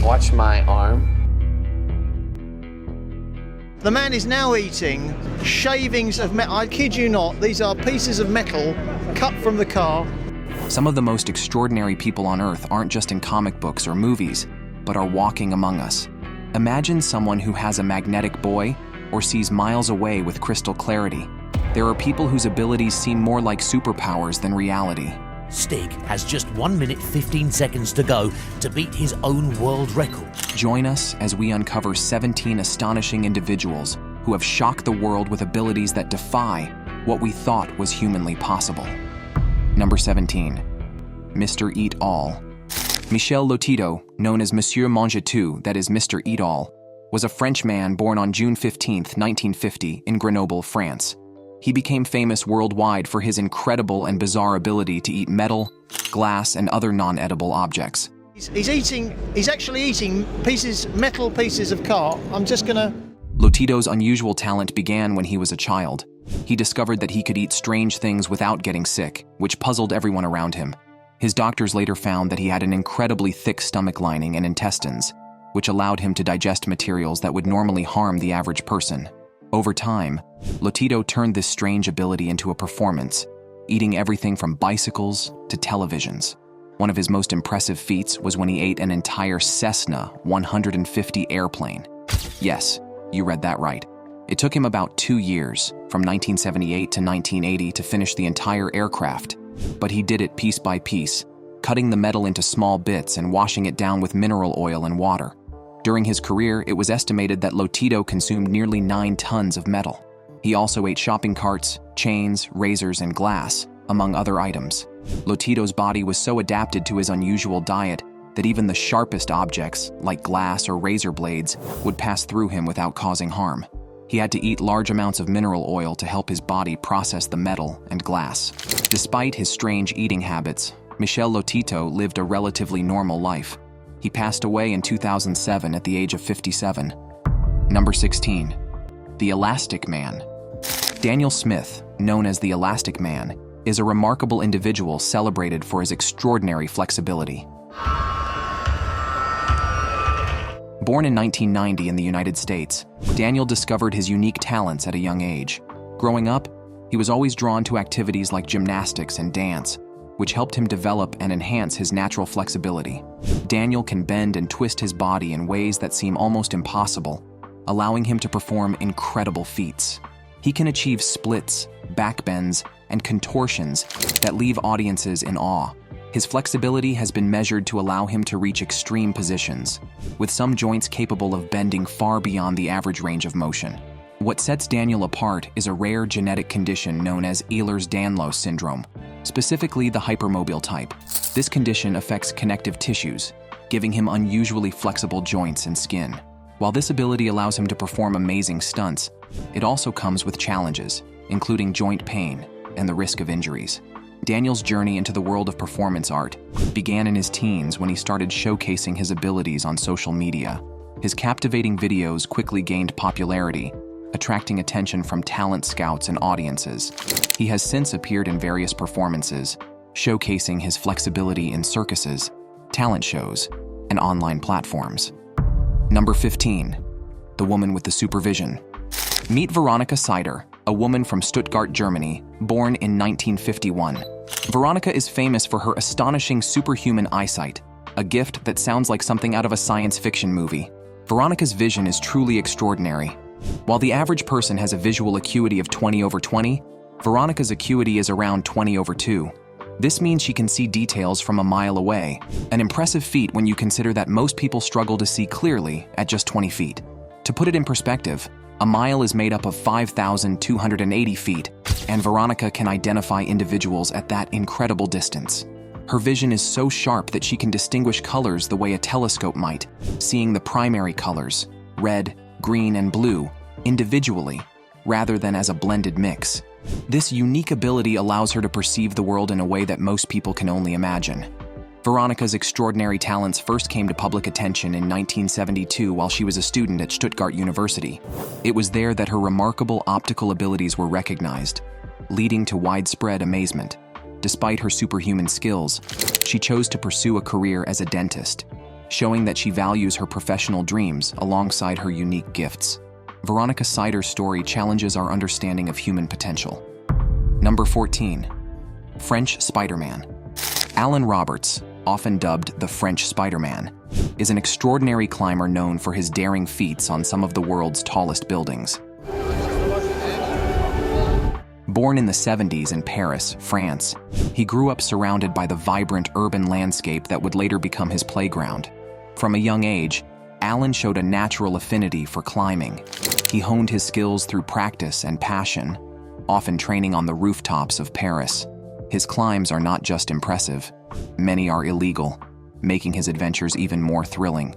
Watch my arm. The man is now eating shavings of metal. I kid you not, these are pieces of metal cut from the car. Some of the most extraordinary people on Earth aren't just in comic books or movies, but are walking among us. Imagine someone who has a magnetic buoy or sees miles away with crystal clarity. There are people whose abilities seem more like superpowers than reality. Stig has just 1 minute 15 seconds to go to beat his own world record. Join us as we uncover 17 astonishing individuals who have shocked the world with abilities that defy what we thought was humanly possible. Number 17. Mr. Eat All. Michel Lotito, known as Monsieur Mange Tout, that is Mr. Eat All, was a French man born on June 15, 1950, in Grenoble, France. He became famous worldwide for his incredible and bizarre ability to eat metal, glass, and other non-edible objects. He's actually eating metal pieces of car. I'm just gonna... Lotito's unusual talent began when he was a child. He discovered that he could eat strange things without getting sick, which puzzled everyone around him. His doctors later found that he had an incredibly thick stomach lining and intestines, which allowed him to digest materials that would normally harm the average person. Over time, Lotito turned this strange ability into a performance, eating everything from bicycles to televisions. One of his most impressive feats was when he ate an entire Cessna 150 airplane. Yes, you read that right. It took him about 2 years, from 1978 to 1980, to finish the entire aircraft. But he did it piece by piece, cutting the metal into small bits and washing it down with mineral oil and water. During his career, it was estimated that Lotito consumed nearly 9 tons of metal. He also ate shopping carts, chains, razors, and glass, among other items. Lotito's body was so adapted to his unusual diet that even the sharpest objects, like glass or razor blades, would pass through him without causing harm. He had to eat large amounts of mineral oil to help his body process the metal and glass. Despite his strange eating habits, Michel Lotito lived a relatively normal life. He passed away in 2007 at the age of 57. Number 16. The Elastic Man. Daniel Smith, known as the Elastic Man, is a remarkable individual celebrated for his extraordinary flexibility. Born in 1990 in the United States, Daniel discovered his unique talents at a young age. Growing up, he was always drawn to activities like gymnastics and dance, which helped him develop and enhance his natural flexibility. Daniel can bend and twist his body in ways that seem almost impossible, allowing him to perform incredible feats. He can achieve splits, backbends, and contortions that leave audiences in awe. His flexibility has been measured to allow him to reach extreme positions, with some joints capable of bending far beyond the average range of motion. What sets Daniel apart is a rare genetic condition known as Ehlers-Danlos syndrome, specifically the hypermobile type. This condition affects connective tissues, giving him unusually flexible joints and skin. While this ability allows him to perform amazing stunts, it also comes with challenges, including joint pain and the risk of injuries. Daniel's journey into the world of performance art began in his teens when he started showcasing his abilities on social media. His captivating videos quickly gained popularity, attracting attention from talent scouts and audiences. He has since appeared in various performances, showcasing his flexibility in circuses, talent shows, and online platforms. Number 15. The Woman with the Supervision. Meet Veronika Seider, a woman from Stuttgart, Germany, born in 1951. Veronika is famous for her astonishing superhuman eyesight, a gift that sounds like something out of a science fiction movie. Veronika's vision is truly extraordinary. While the average person has a visual acuity of 20/20, Veronika's acuity is around 20/2. This means she can see details from a mile away, an impressive feat when you consider that most people struggle to see clearly at just 20 feet. To put it in perspective, a mile is made up of 5,280 feet, and Veronika can identify individuals at that incredible distance. Her vision is so sharp that she can distinguish colors the way a telescope might, seeing the primary colors, red, green, and blue, individually, rather than as a blended mix. This unique ability allows her to perceive the world in a way that most people can only imagine. Veronika's extraordinary talents first came to public attention in 1972 while she was a student at Stuttgart University. It was there that her remarkable optical abilities were recognized, leading to widespread amazement. Despite her superhuman skills, she chose to pursue a career as a dentist. showing that she values her professional dreams alongside her unique gifts. Veronica Sider's story challenges our understanding of human potential. Number 14. French Spider-Man. Alan Roberts, often dubbed the French Spider-Man, is an extraordinary climber known for his daring feats on some of the world's tallest buildings. Born in the 70s in Paris, France, he grew up surrounded by the vibrant urban landscape that would later become his playground. From a young age, Alan showed a natural affinity for climbing. He honed his skills through practice and passion, often training on the rooftops of Paris. His climbs are not just impressive, many are illegal, making his adventures even more thrilling.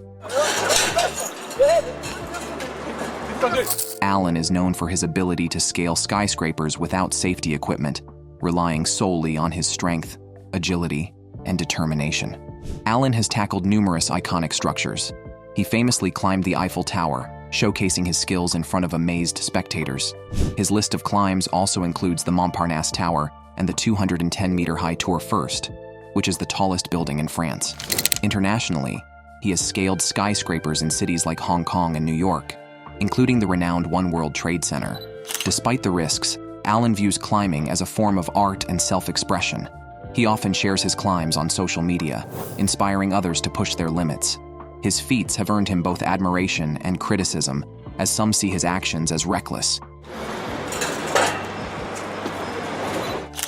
Alan is known for his ability to scale skyscrapers without safety equipment, relying solely on his strength, agility, and determination. Alan has tackled numerous iconic structures. He famously climbed the Eiffel Tower, showcasing his skills in front of amazed spectators. His list of climbs also includes the Montparnasse Tower and the 210-meter-high Tour First, which is the tallest building in France. Internationally, he has scaled skyscrapers in cities like Hong Kong and New York, including the renowned One World Trade Center. Despite the risks, Alan views climbing as a form of art and self-expression. He often shares his climbs on social media, inspiring others to push their limits. His feats have earned him both admiration and criticism, as some see his actions as reckless.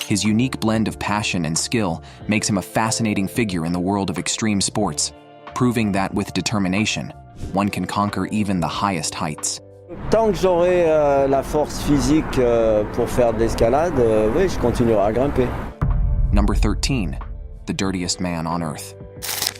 His unique blend of passion and skill makes him a fascinating figure in the world of extreme sports, proving that with determination, one can conquer even the highest heights. Tant que j'aurai la force physique pour faire de l'escalade, oui, je continuerai à grimper. Number 13. The Dirtiest Man on Earth.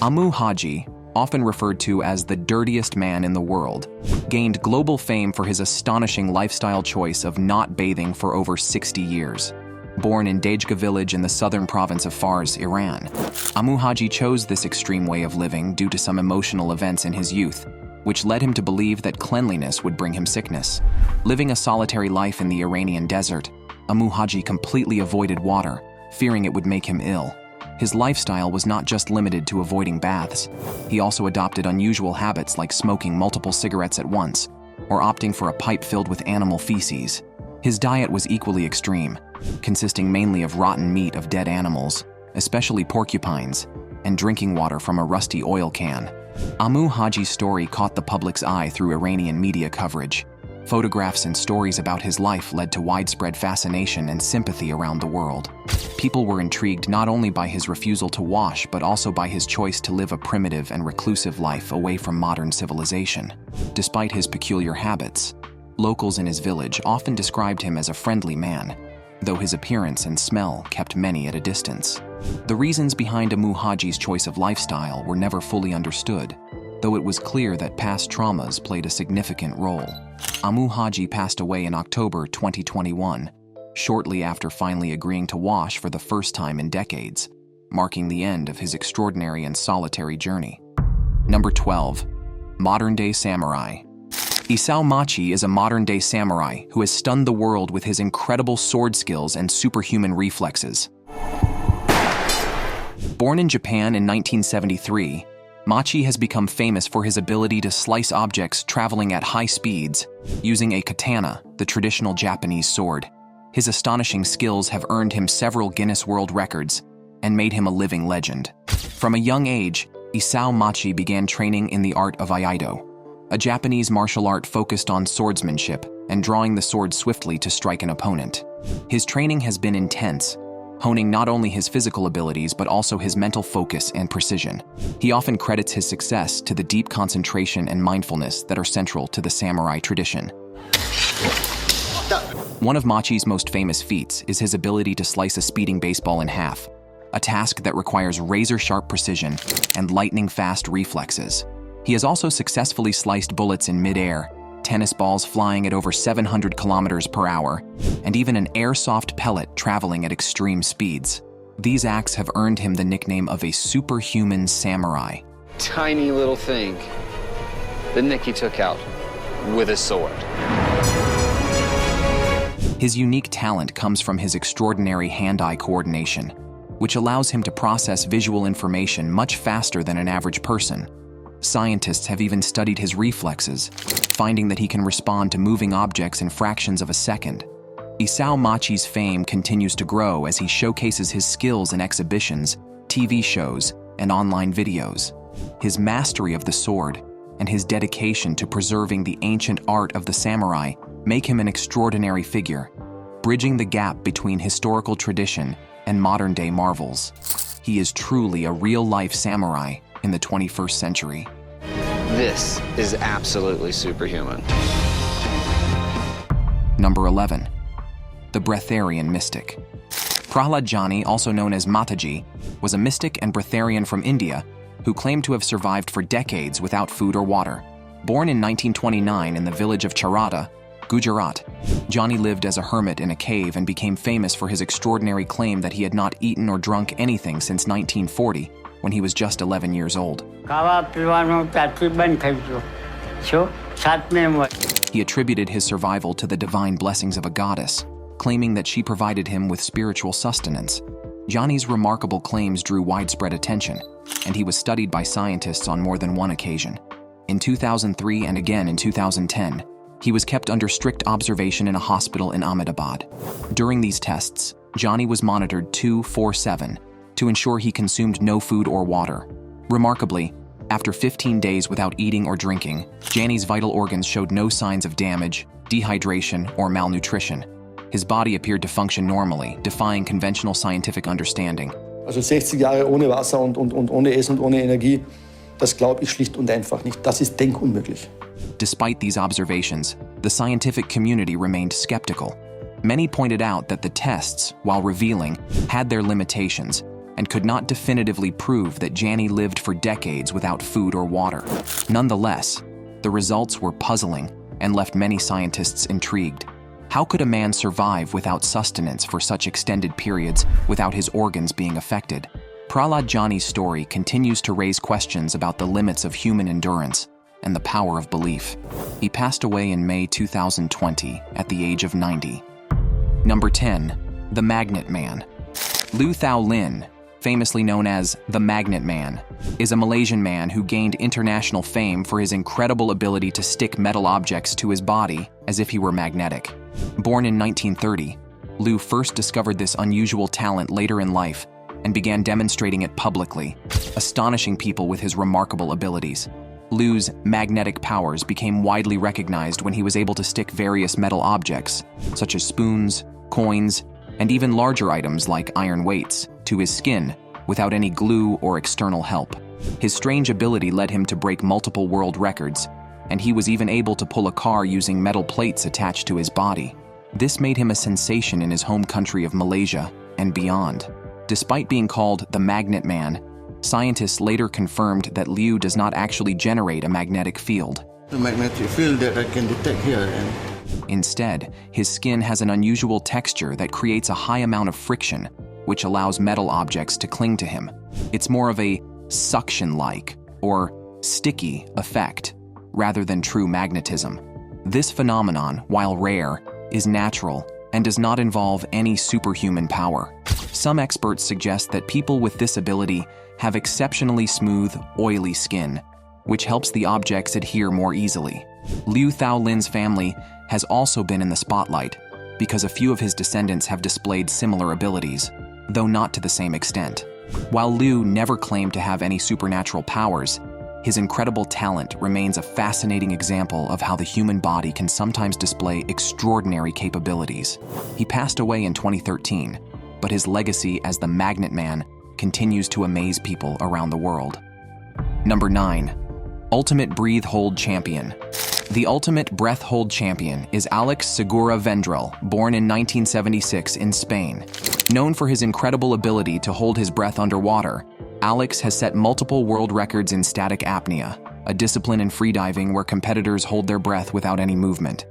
Amu Haji, often referred to as the dirtiest man in the world, gained global fame for his astonishing lifestyle choice of not bathing for over 60 years. Born in Dejga village in the southern province of Fars, Iran, Amu Haji chose this extreme way of living due to some emotional events in his youth, which led him to believe that cleanliness would bring him sickness. Living a solitary life in the Iranian desert, Amu Haji completely avoided water, fearing it would make him ill. His lifestyle was not just limited to avoiding baths. He also adopted unusual habits like smoking multiple cigarettes at once, or opting for a pipe filled with animal feces. His diet was equally extreme, consisting mainly of rotten meat of dead animals, especially porcupines, and drinking water from a rusty oil can. Amu Haji's story caught the public's eye through Iranian media coverage. Photographs and stories about his life led to widespread fascination and sympathy around the world. People were intrigued not only by his refusal to wash, but also by his choice to live a primitive and reclusive life away from modern civilization. Despite his peculiar habits, locals in his village often described him as a friendly man, though his appearance and smell kept many at a distance. The reasons behind Amu Haji's choice of lifestyle were never fully understood, though it was clear that past traumas played a significant role. Amu Haji passed away in October 2021, shortly after finally agreeing to wash for the first time in decades, marking the end of his extraordinary and solitary journey. Number 12. ModernDay Samurai. Isao Machi is a modern-day samurai who has stunned the world with his incredible sword skills and superhuman reflexes. Born in Japan in 1973, Machi has become famous for his ability to slice objects traveling at high speeds using a katana, the traditional Japanese sword. His astonishing skills have earned him several Guinness World Records and made him a living legend. From a young age, Isao Machi began training in the art of Aikido, a Japanese martial art focused on swordsmanship and drawing the sword swiftly to strike an opponent. His training has been intense, honing not only his physical abilities but also his mental focus and precision. He often credits his success to the deep concentration and mindfulness that are central to the samurai tradition. One of Machi's most famous feats is his ability to slice a speeding baseball in half, a task that requires razor-sharp precision and lightning-fast reflexes. He has also successfully sliced bullets in mid-air, tennis balls flying at over 700 kilometers per hour, and even an airsoft pellet traveling at extreme speeds. These acts have earned him the nickname of a superhuman samurai. Tiny little thing that Nicky took out with a sword. His unique talent comes from his extraordinary hand-eye coordination, which allows him to process visual information much faster than an average person. Scientists have even studied his reflexes, finding that he can respond to moving objects in fractions of a second. Isao Machi's fame continues to grow as he showcases his skills in exhibitions, TV shows, and online videos. His mastery of the sword and his dedication to preserving the ancient art of the samurai make him an extraordinary figure, bridging the gap between historical tradition and modern-day marvels. He is truly a real-life samurai in the 21st century. This is absolutely superhuman. Number 11. The Breatharian Mystic. Prahlad Jani, also known as Mataji, was a mystic and breatharian from India who claimed to have survived for decades without food or water. Born in 1929 in the village of Charada, Gujarat, Jani lived as a hermit in a cave and became famous for his extraordinary claim that he had not eaten or drunk anything since 1940, when he was just 11 years old. He attributed his survival to the divine blessings of a goddess, claiming that she provided him with spiritual sustenance. Jani's remarkable claims drew widespread attention, and he was studied by scientists on more than one occasion. In 2003 and again in 2010, he was kept under strict observation in a hospital in Ahmedabad. During these tests, Jani was monitored 24/7 to ensure he consumed no food or water. Remarkably, after 15 days without eating or drinking, Jani's vital organs showed no signs of damage, dehydration, or malnutrition. His body appeared to function normally, defying conventional scientific understanding. Also 60 Jahre ohne Wasser und ohne Essen und ohne Energie, das glaube ich schlicht und einfach nicht. Das ist denkunmöglich. Despite these observations, the scientific community remained skeptical. Many pointed out that the tests, while revealing, had their limitations and could not definitively prove that Jani lived for decades without food or water. Nonetheless, the results were puzzling and left many scientists intrigued. How could a man survive without sustenance for such extended periods without his organs being affected? Prahlad Jani's story continues to raise questions about the limits of human endurance and the power of belief. He passed away in May 2020 at the age of 90. Number 10. The Magnet Man. Lu Thao Lin, famously known as the Magnet Man, is a Malaysian man who gained international fame for his incredible ability to stick metal objects to his body as if he were magnetic. Born in 1930, Lu first discovered this unusual talent later in life and began demonstrating it publicly, astonishing people with his remarkable abilities. Lu's magnetic powers became widely recognized when he was able to stick various metal objects, such as spoons, coins, and even larger items like iron weights, to his skin without any glue or external help. His strange ability led him to break multiple world records, and he was even able to pull a car using metal plates attached to his body. This made him a sensation in his home country of Malaysia and beyond. Despite being called the Magnet Man, scientists later confirmed that Liu does not actually generate a magnetic field. The magnetic field that I can detect here. Instead, his skin has an unusual texture that creates a high amount of friction, which allows metal objects to cling to him. It's more of a suction-like or sticky effect rather than true magnetism. This phenomenon, while rare, is natural and does not involve any superhuman power. Some experts suggest that people with this ability have exceptionally smooth, oily skin, which helps the objects adhere more easily. Liu Thao Lin's family has also been in the spotlight because a few of his descendants have displayed similar abilities, though not to the same extent. While Liu never claimed to have any supernatural powers, his incredible talent remains a fascinating example of how the human body can sometimes display extraordinary capabilities. He passed away in 2013, but his legacy as the Magnet Man continues to amaze people around the world. Number 9. Ultimate Breathhold Champion. The ultimate Breathhold champion is Alex Segura Vendrell, born in 1976 in Spain. Known for his incredible ability to hold his breath underwater, Alex has set multiple world records in static apnea, a discipline in freediving where competitors hold their breath without any movement.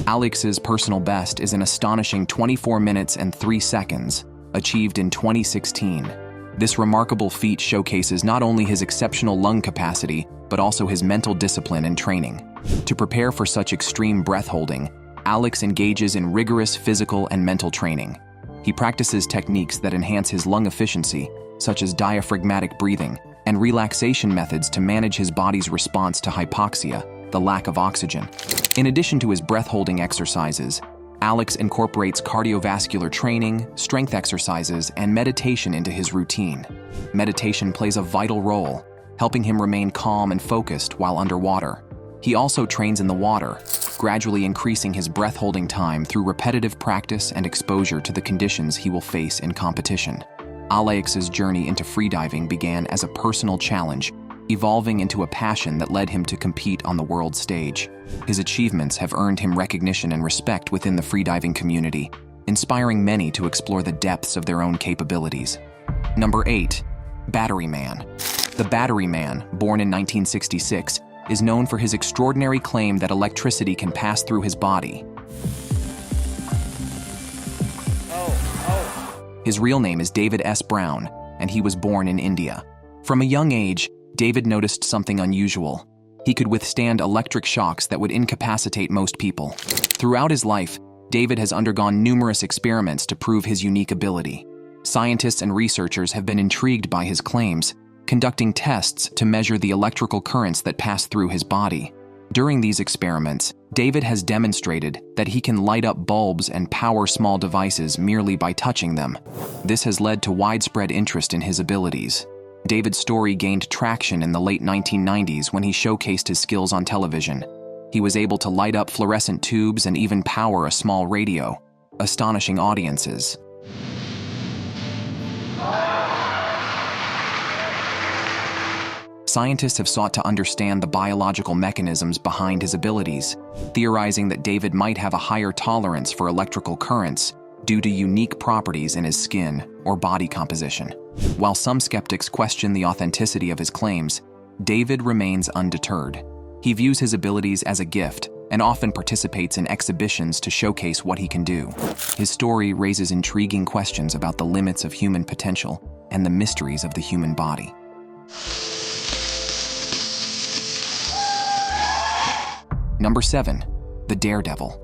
Alex's personal best is an astonishing 24 minutes and 3 seconds, achieved in 2016. This remarkable feat showcases not only his exceptional lung capacity, but also his mental discipline and training. To prepare for such extreme breath holding, Alex engages in rigorous physical and mental training. He practices techniques that enhance his lung efficiency, such as diaphragmatic breathing, and relaxation methods to manage his body's response to hypoxia, the lack of oxygen. In addition to his breath-holding exercises, Alex incorporates cardiovascular training, strength exercises, and meditation into his routine. Meditation plays a vital role, helping him remain calm and focused while underwater. He also trains in the water, gradually increasing his breath-holding time through repetitive practice and exposure to the conditions he will face in competition. Alex's journey into freediving began as a personal challenge, evolving into a passion that led him to compete on the world stage. His achievements have earned him recognition and respect within the freediving community, inspiring many to explore the depths of their own capabilities. Number 8. Battery Man. The Battery Man, born in 1966, is known for his extraordinary claim that electricity can pass through his body. His real name is David S. Brown, and he was born in India. From a young age, David noticed something unusual. He could withstand electric shocks that would incapacitate most people. Throughout his life, David has undergone numerous experiments to prove his unique ability. Scientists and researchers have been intrigued by his claims, conducting tests to measure the electrical currents that pass through his body. During these experiments, David has demonstrated that he can light up bulbs and power small devices merely by touching them. This has led to widespread interest in his abilities. David's story gained traction in the late 1990s when he showcased his skills on television. He was able to light up fluorescent tubes and even power a small radio, astonishing audiences. Scientists have sought to understand the biological mechanisms behind his abilities, theorizing that David might have a higher tolerance for electrical currents due to unique properties in his skin or body composition. While some skeptics question the authenticity of his claims, David remains undeterred. He views his abilities as a gift and often participates in exhibitions to showcase what he can do. His story raises intriguing questions about the limits of human potential and the mysteries of the human body. Number 7. The Daredevil.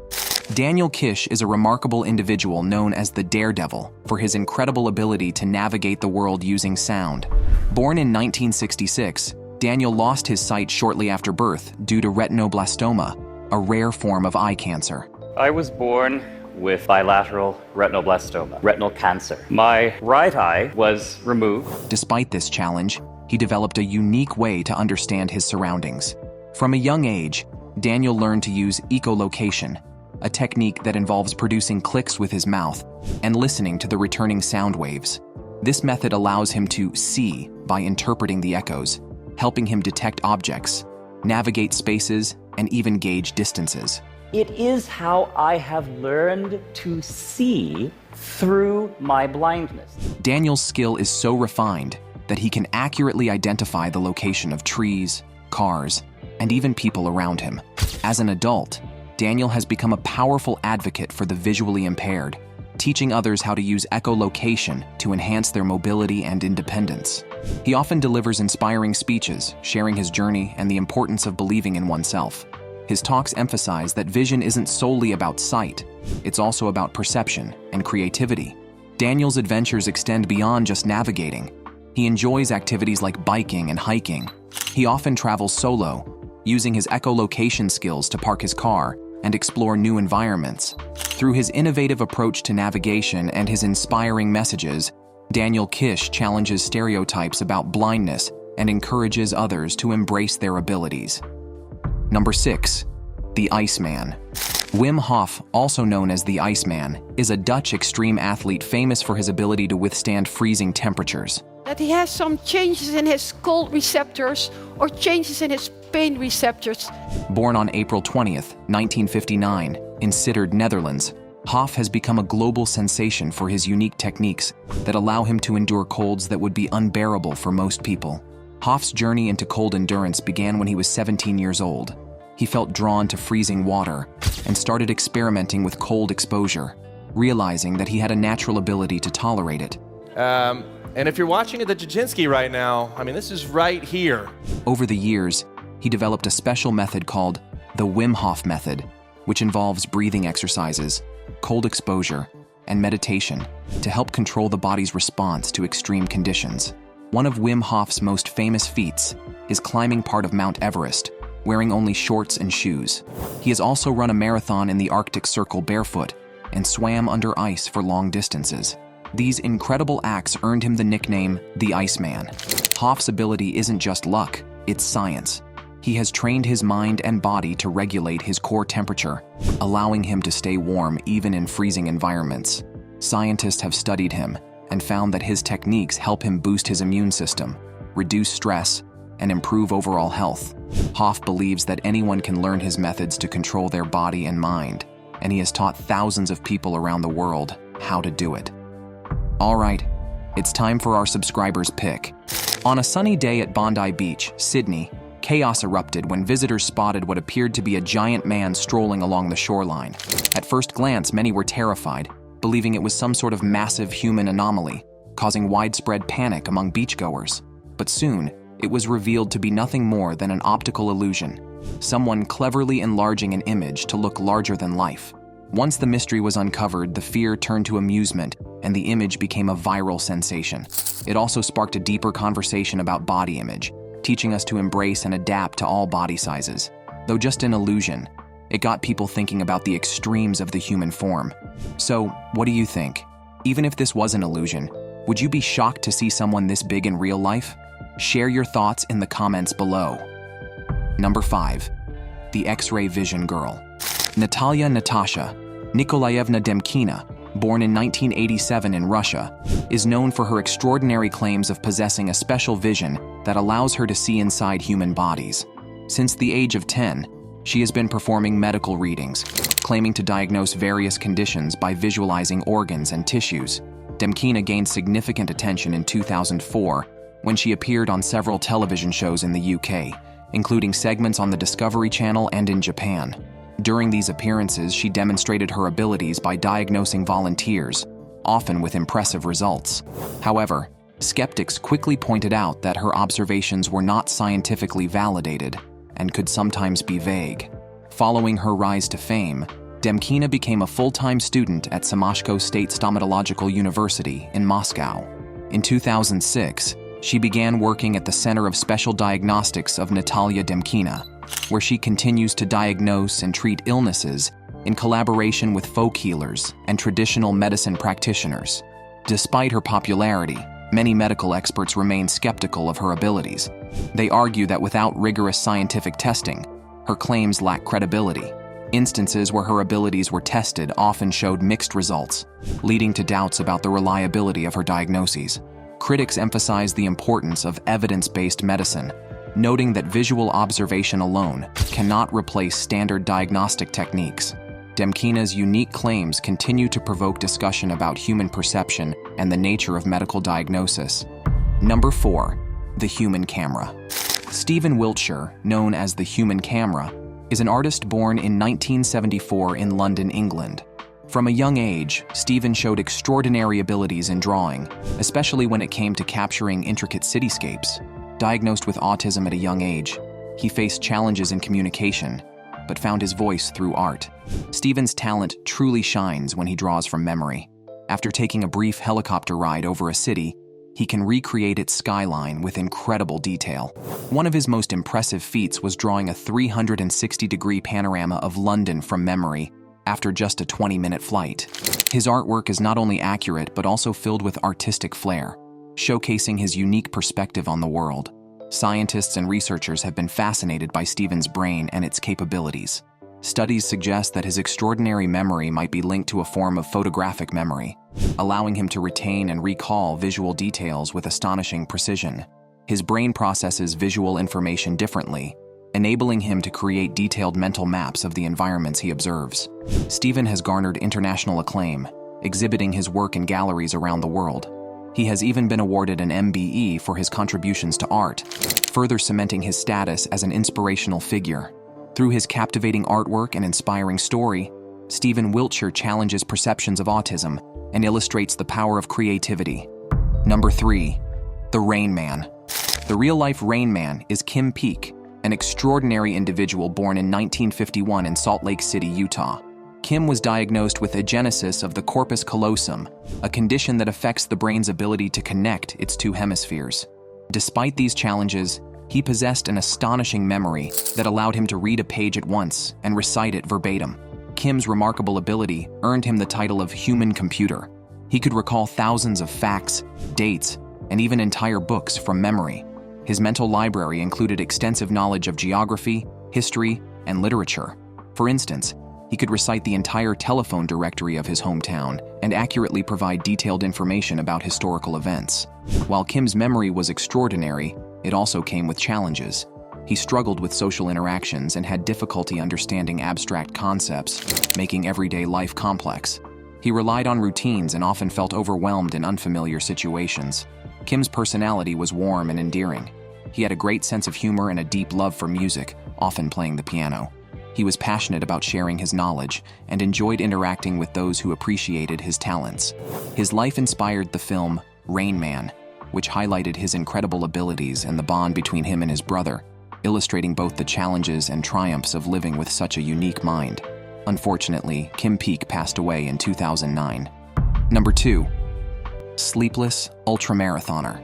Daniel Kish is a remarkable individual known as the Daredevil for his incredible ability to navigate the world using sound. Born in 1966, Daniel lost his sight shortly after birth due to retinoblastoma, a rare form of eye cancer. I was born with bilateral retinoblastoma, retinal cancer. My right eye was removed. Despite this challenge, he developed a unique way to understand his surroundings. From a young age, Daniel learned to use echolocation, a technique that involves producing clicks with his mouth and listening to the returning sound waves. This method allows him to see by interpreting the echoes, helping him detect objects, navigate spaces, and even gauge distances. It is how I have learned to see through my blindness. Daniel's skill is so refined that he can accurately identify the location of trees, cars, and even people around him. As an adult, Daniel has become a powerful advocate for the visually impaired, teaching others how to use echolocation to enhance their mobility and independence. He often delivers inspiring speeches, sharing his journey and the importance of believing in oneself. His talks emphasize that vision isn't solely about sight, it's also about perception and creativity. Daniel's adventures extend beyond just navigating. He enjoys activities like biking and hiking. He often travels solo, using his echolocation skills to park his car and explore new environments. Through his innovative approach to navigation and his inspiring messages, Daniel Kish challenges stereotypes about blindness and encourages others to embrace their abilities. Number 6. The Iceman. Wim Hof, also known as the Iceman, is a Dutch extreme athlete famous for his ability to withstand freezing temperatures. That he has some changes in his cold receptors or changes in his pain receptors. Born on April 20th, 1959, in Sittard, Netherlands, Hof has become a global sensation for his unique techniques that allow him to endure colds that would be unbearable for most people. Hof's journey into cold endurance began when he was 17 years old. He felt drawn to freezing water and started experimenting with cold exposure, realizing that he had a natural ability to tolerate it. And if you're watching at the Jajinsky right now, I mean, this is right here. Over the years, he developed a special method called the Wim Hof method, which involves breathing exercises, cold exposure, and meditation to help control the body's response to extreme conditions. One of Wim Hof's most famous feats is climbing part of Mount Everest, wearing only shorts and shoes. He has also run a marathon in the Arctic Circle barefoot and swam under ice for long distances. These incredible acts earned him the nickname the Iceman. Hof's ability isn't just luck, it's science. He has trained his mind and body to regulate his core temperature, allowing him to stay warm even in freezing environments. Scientists have studied him and found that his techniques help him boost his immune system, reduce stress, and improve overall health. Hof believes that anyone can learn his methods to control their body and mind, and he has taught thousands of people around the world how to do it. All right, it's time for our subscribers' pick. On a sunny day at Bondi Beach, Sydney, chaos erupted when visitors spotted what appeared to be a giant man strolling along the shoreline. At first glance, many were terrified, believing it was some sort of massive human anomaly, causing widespread panic among beachgoers. But soon, it was revealed to be nothing more than an optical illusion, someone cleverly enlarging an image to look larger than life. Once the mystery was uncovered, the fear turned to amusement, and the image became a viral sensation. It also sparked a deeper conversation about body image, teaching us to embrace and adapt to all body sizes. Though just an illusion, it got people thinking about the extremes of the human form. So, what do you think? Even if this was an illusion, would you be shocked to see someone this big in real life? Share your thoughts in the comments below. Number 5. The X-ray Vision Girl. Natalia Natasha Nikolaevna Demkina, born in 1987 in Russia, is known for her extraordinary claims of possessing a special vision that allows her to see inside human bodies. Since the age of 10, she has been performing medical readings, claiming to diagnose various conditions by visualizing organs and tissues. Demkina gained significant attention in 2004 when she appeared on several television shows in the UK, including segments on the Discovery Channel and in Japan. During these appearances, she demonstrated her abilities by diagnosing volunteers, often with impressive results. However, skeptics quickly pointed out that her observations were not scientifically validated and could sometimes be vague. Following her rise to fame, Demkina became a full-time student at Samashko State Stomatological University in Moscow. In 2006, she began working at the Center of Special Diagnostics of Natalia Demkina, where she continues to diagnose and treat illnesses in collaboration with folk healers and traditional medicine practitioners. Despite her popularity, many medical experts remain skeptical of her abilities. They argue that without rigorous scientific testing, her claims lack credibility. Instances where her abilities were tested often showed mixed results, leading to doubts about the reliability of her diagnoses. Critics emphasize the importance of evidence-based medicine, noting that visual observation alone cannot replace standard diagnostic techniques. Demkina's unique claims continue to provoke discussion about human perception and the nature of medical diagnosis. Number 4. The Human Camera. Stephen Wiltshire, known as the Human Camera, is an artist born in 1974 in London, England. From a young age, Stephen showed extraordinary abilities in drawing, especially when it came to capturing intricate cityscapes. Diagnosed with autism at a young age, he faced challenges in communication, but found his voice through art. Stephen's talent truly shines when he draws from memory. After taking a brief helicopter ride over a city, he can recreate its skyline with incredible detail. One of his most impressive feats was drawing a 360-degree panorama of London from memory after just a 20-minute flight. His artwork is not only accurate but also filled with artistic flair, showcasing his unique perspective on the world. Scientists and researchers have been fascinated by Stephen's brain and its capabilities. Studies suggest that his extraordinary memory might be linked to a form of photographic memory, allowing him to retain and recall visual details with astonishing precision. His brain processes visual information differently, enabling him to create detailed mental maps of the environments he observes. Stephen has garnered international acclaim, exhibiting his work in galleries around the world. He has even been awarded an MBE for his contributions to art, further cementing his status as an inspirational figure. Through his captivating artwork and inspiring story, Stephen Wiltshire challenges perceptions of autism and illustrates the power of creativity. Number 3. The Rainman. The real-life Rainman is Kim Peek, an extraordinary individual born in 1951 in Salt Lake City, Utah. Kim was diagnosed with agenesis of the corpus callosum, a condition that affects the brain's ability to connect its two hemispheres. Despite these challenges, he possessed an astonishing memory that allowed him to read a page at once and recite it verbatim. Kim's remarkable ability earned him the title of human computer. He could recall thousands of facts, dates, and even entire books from memory. His mental library included extensive knowledge of geography, history, and literature. For instance, he could recite the entire telephone directory of his hometown and accurately provide detailed information about historical events. While Kim's memory was extraordinary, it also came with challenges. He struggled with social interactions and had difficulty understanding abstract concepts, making everyday life complex. He relied on routines and often felt overwhelmed in unfamiliar situations. Kim's personality was warm and endearing. He had a great sense of humor and a deep love for music, often playing the piano. He was passionate about sharing his knowledge and enjoyed interacting with those who appreciated his talents. His life inspired the film Rainman, which highlighted his incredible abilities and the bond between him and his brother, illustrating both the challenges and triumphs of living with such a unique mind. Unfortunately, Kim Peek passed away in 2009. Number 2. Sleepless Ultramarathoner.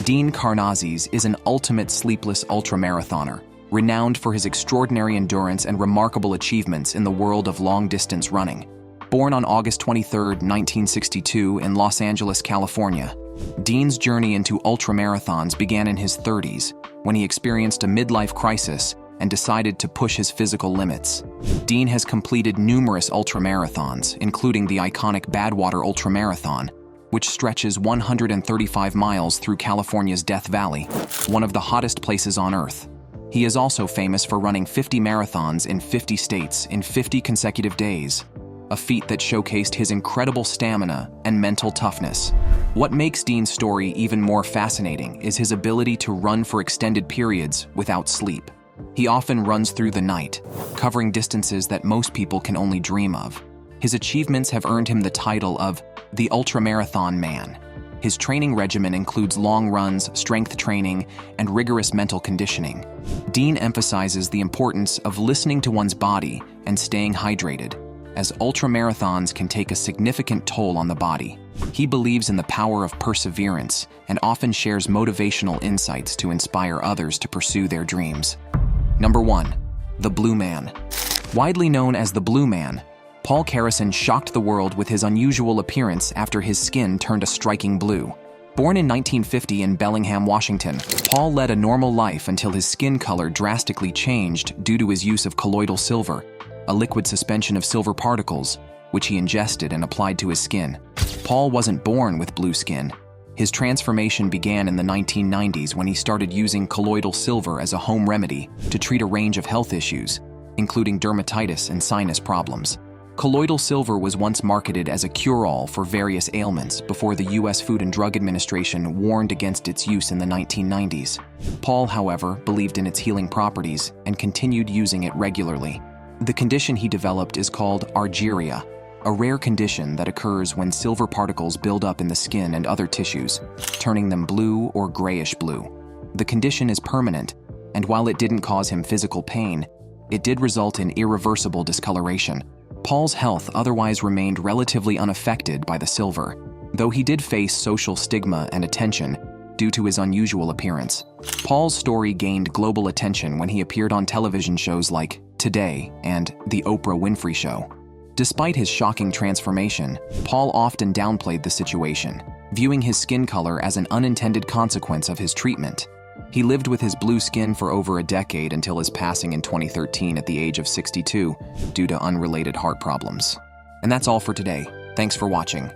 Dean Karnazes is an ultimate sleepless ultramarathoner, renowned for his extraordinary endurance and remarkable achievements in the world of long-distance running. Born on August 23, 1962 in Los Angeles, California, Dean's journey into ultramarathons began in his 30s when he experienced a midlife crisis and decided to push his physical limits. Dean has completed numerous ultramarathons, including the iconic Badwater Ultramarathon, which stretches 135 miles through California's Death Valley, one of the hottest places on Earth. He is also famous for running 50 marathons in 50 states in 50 consecutive days, a feat that showcased his incredible stamina and mental toughness. What makes Dean's story even more fascinating is his ability to run for extended periods without sleep. He often runs through the night, covering distances that most people can only dream of. His achievements have earned him the title of the Ultramarathon Man. His training regimen includes long runs, strength training, and rigorous mental conditioning. Dean emphasizes the importance of listening to one's body and staying hydrated, as ultramarathons can take a significant toll on the body. He believes in the power of perseverance and often shares motivational insights to inspire others to pursue their dreams. Number 1. The Blue Man. Widely known as the Blue Man, Paul Carrison shocked the world with his unusual appearance after his skin turned a striking blue. Born in 1950 in Bellingham, Washington, Paul led a normal life until his skin color drastically changed due to his use of colloidal silver, a liquid suspension of silver particles, which he ingested and applied to his skin. Paul wasn't born with blue skin. His transformation began in the 1990s when he started using colloidal silver as a home remedy to treat a range of health issues, including dermatitis and sinus problems. Colloidal silver was once marketed as a cure-all for various ailments before the U.S. Food and Drug Administration warned against its use in the 1990s. Paul, however, believed in its healing properties and continued using it regularly. The condition he developed is called argyria, a rare condition that occurs when silver particles build up in the skin and other tissues, turning them blue or grayish blue. The condition is permanent, and while it didn't cause him physical pain, it did result in irreversible discoloration. Paul's health otherwise remained relatively unaffected by the silver, though he did face social stigma and attention due to his unusual appearance. Paul's story gained global attention when he appeared on television shows like Today and The Oprah Winfrey Show. Despite his shocking transformation, Paul often downplayed the situation, viewing his skin color as an unintended consequence of his treatment. He lived with his blue skin for over a decade until his passing in 2013 at the age of 62 due to unrelated heart problems. And that's all for today. Thanks for watching.